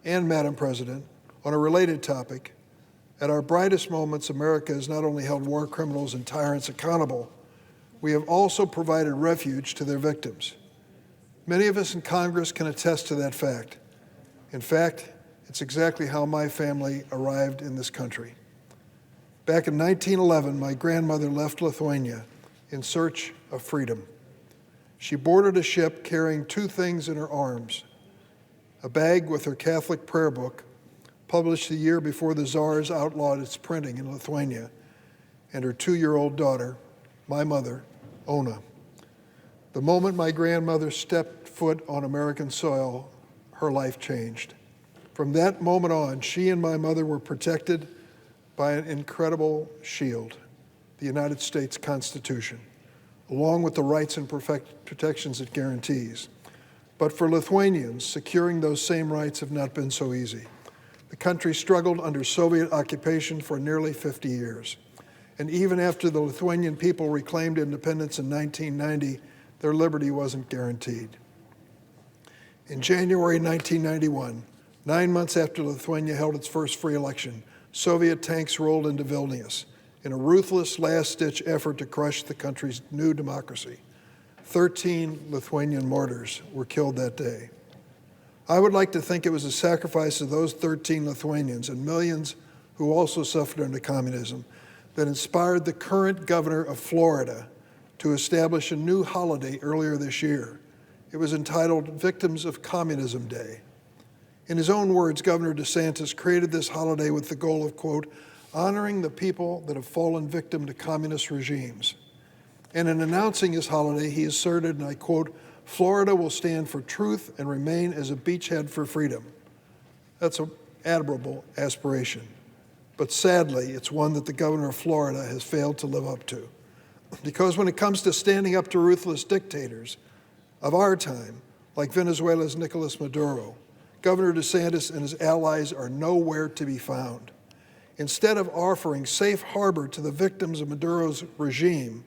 And Madam President, on a related topic, at our brightest moments, America has not only held war criminals and tyrants accountable, we have also provided refuge to their victims. Many of us in Congress can attest to that fact. In fact, it's exactly how my family arrived in this country. Back in 1911, my grandmother left Lithuania in search of freedom. She boarded a ship carrying two things in her arms: a bag with her Catholic prayer book, published the year before the Tsars outlawed its printing in Lithuania, and her 2-year-old daughter, my mother, Ona. The moment my grandmother stepped foot on American soil, her life changed. From that moment on, she and my mother were protected by an incredible shield, the United States Constitution, along with the rights and protections it guarantees. But for Lithuanians, securing those same rights have not been so easy. The country struggled under Soviet occupation for nearly 50 years. And even after the Lithuanian people reclaimed independence in 1990, their liberty wasn't guaranteed. In January 1991, 9 months after Lithuania held its first free election, Soviet tanks rolled into Vilnius in a ruthless last-ditch effort to crush the country's new democracy. 13 Lithuanian martyrs were killed that day. I would like to think it was the sacrifice of those 13 Lithuanians and millions who also suffered under communism that inspired the current governor of Florida to establish a new holiday earlier this year. It was entitled Victims of Communism Day. In his own words, Governor DeSantis created this holiday with the goal of, quote, honoring the people that have fallen victim to communist regimes. And in announcing his holiday, he asserted, and I quote, Florida will stand for truth and remain as a beachhead for freedom. That's an admirable aspiration. But sadly, it's one that the governor of Florida has failed to live up to. Because when it comes to standing up to ruthless dictators of our time, like Venezuela's Nicolas Maduro, Governor DeSantis and his allies are nowhere to be found. Instead of offering safe harbor to the victims of Maduro's regime,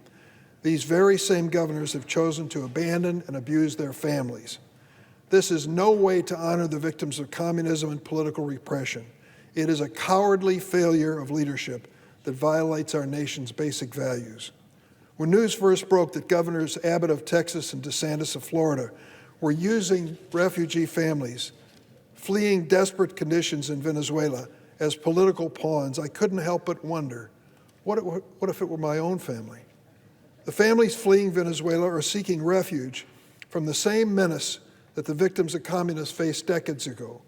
these very same governors have chosen to abandon and abuse their families. This is no way to honor the victims of communism and political repression. It is a cowardly failure of leadership that violates our nation's basic values. When news first broke that Governors Abbott of Texas and DeSantis of Florida were using refugee families fleeing desperate conditions in Venezuela as political pawns, I couldn't help but wonder, what if it were my own family? The families fleeing Venezuela are seeking refuge from the same menace that the victims of communists faced decades ago: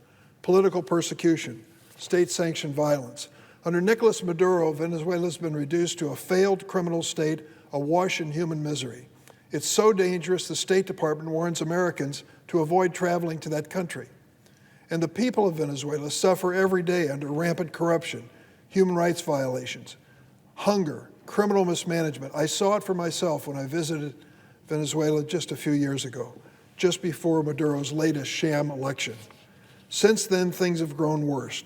political persecution, state-sanctioned violence. Under Nicolas Maduro, Venezuela has been reduced to a failed criminal state, awash in human misery. It's so dangerous, the State Department warns Americans to avoid traveling to that country. And the people of Venezuela suffer every day under rampant corruption, human rights violations, hunger, criminal mismanagement. I saw it for myself when I visited Venezuela just a few years ago, just before Maduro's latest sham election. Since then, things have grown worse.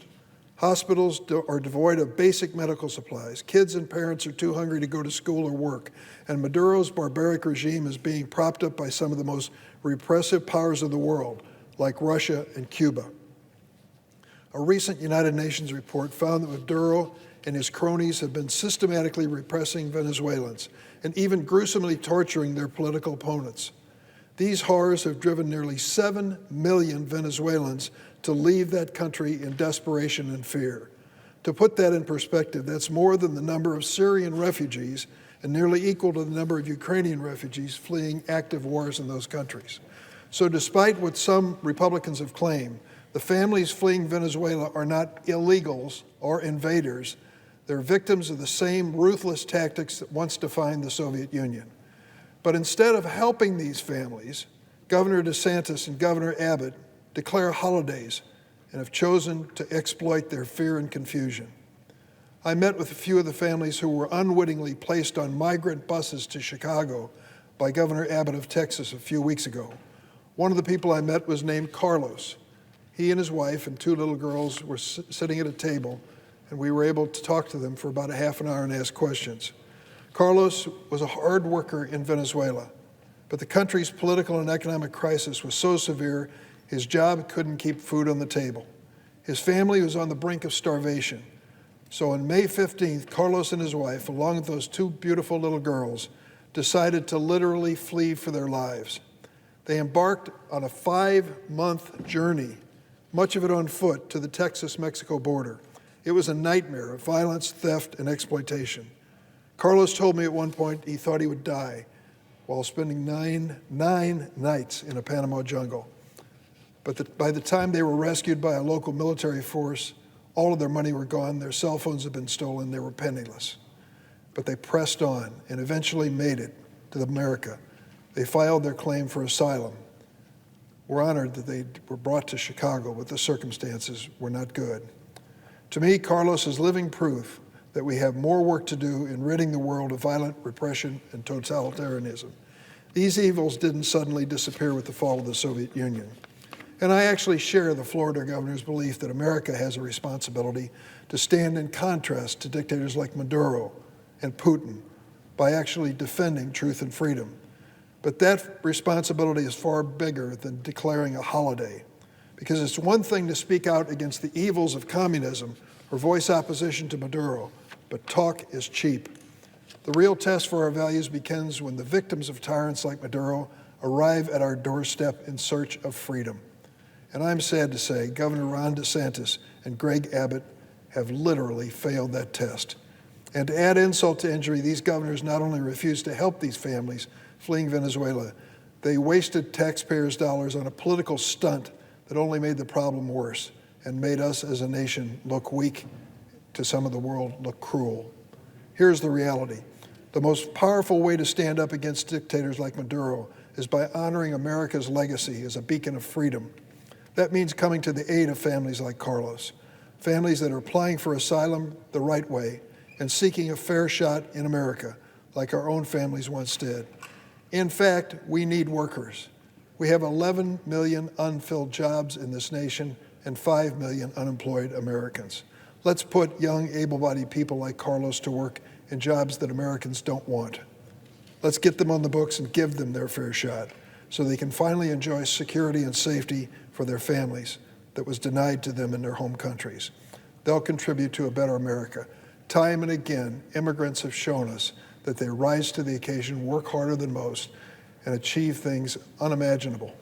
Hospitals are devoid of basic medical supplies. Kids and parents are too hungry to go to school or work. And Maduro's barbaric regime is being propped up by some of the most repressive powers of the world, like Russia and Cuba. A recent United Nations report found that Maduro and his cronies have been systematically repressing Venezuelans and even gruesomely torturing their political opponents. These horrors have driven nearly 7 million Venezuelans to leave that country in desperation and fear. To put that in perspective, that's more than the number of Syrian refugees and nearly equal to the number of Ukrainian refugees fleeing active wars in those countries. So despite what some Republicans have claimed, the families fleeing Venezuela are not illegals or invaders. They're victims of the same ruthless tactics that once defined the Soviet Union. But instead of helping these families, Governor DeSantis and Governor Abbott declare holidays and have chosen to exploit their fear and confusion. I met with a few of the families who were unwittingly placed on migrant buses to Chicago by Governor Abbott of Texas a few weeks ago. One of the people I met was named Carlos. He and his wife and 2 little girls were sitting at a table, and we were able to talk to them for about a half an hour and ask questions. Carlos was a hard worker in Venezuela, but the country's political and economic crisis was so severe, his job couldn't keep food on the table. His family was on the brink of starvation. So on May 15th, Carlos and his wife, along with those two beautiful little girls, decided to literally flee for their lives. They embarked on a 5-month journey, much of it on foot, to the Texas-Mexico border. It was a nightmare of violence, theft, and exploitation. Carlos told me at one point he thought he would die while spending nine nights in a Panama jungle. But by the time they were rescued by a local military force, all of their money were gone, their cell phones had been stolen, they were penniless. But they pressed on and eventually made it to America. They filed their claim for asylum. We're honored that they were brought to Chicago, but the circumstances were not good. To me, Carlos is living proof that we have more work to do in ridding the world of violent repression and totalitarianism. These evils didn't suddenly disappear with the fall of the Soviet Union. And I actually share the Florida governor's belief that America has a responsibility to stand in contrast to dictators like Maduro and Putin by actually defending truth and freedom. But that responsibility is far bigger than declaring a holiday, because it's one thing to speak out against the evils of communism or voice opposition to Maduro, but talk is cheap. The real test for our values begins when the victims of tyrants like Maduro arrive at our doorstep in search of freedom. And I'm sad to say Governor Ron DeSantis and Greg Abbott have literally failed that test. And to add insult to injury, these governors not only refused to help these families fleeing Venezuela, they wasted taxpayers' dollars on a political stunt that only made the problem worse and made us as a nation look weak, to some of the world look cruel. Here's the reality. The most powerful way to stand up against dictators like Maduro is by honoring America's legacy as a beacon of freedom. That means coming to the aid of families like Carlos, families that are applying for asylum the right way and seeking a fair shot in America, like our own families once did. In fact, we need workers. We have 11 million unfilled jobs in this nation and 5 million unemployed Americans. Let's put young, able-bodied people like Carlos to work in jobs that Americans don't want. Let's get them on the books and give them their fair shot so they can finally enjoy security and safety for their families that was denied to them in their home countries. They'll contribute to a better America. Time and again, immigrants have shown us that they rise to the occasion, work harder than most, and achieve things unimaginable.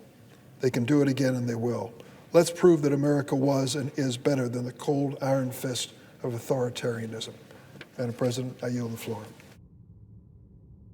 They can do it again, and they will. Let's prove that America was and is better than the cold iron fist of authoritarianism. Madam President, I yield the floor.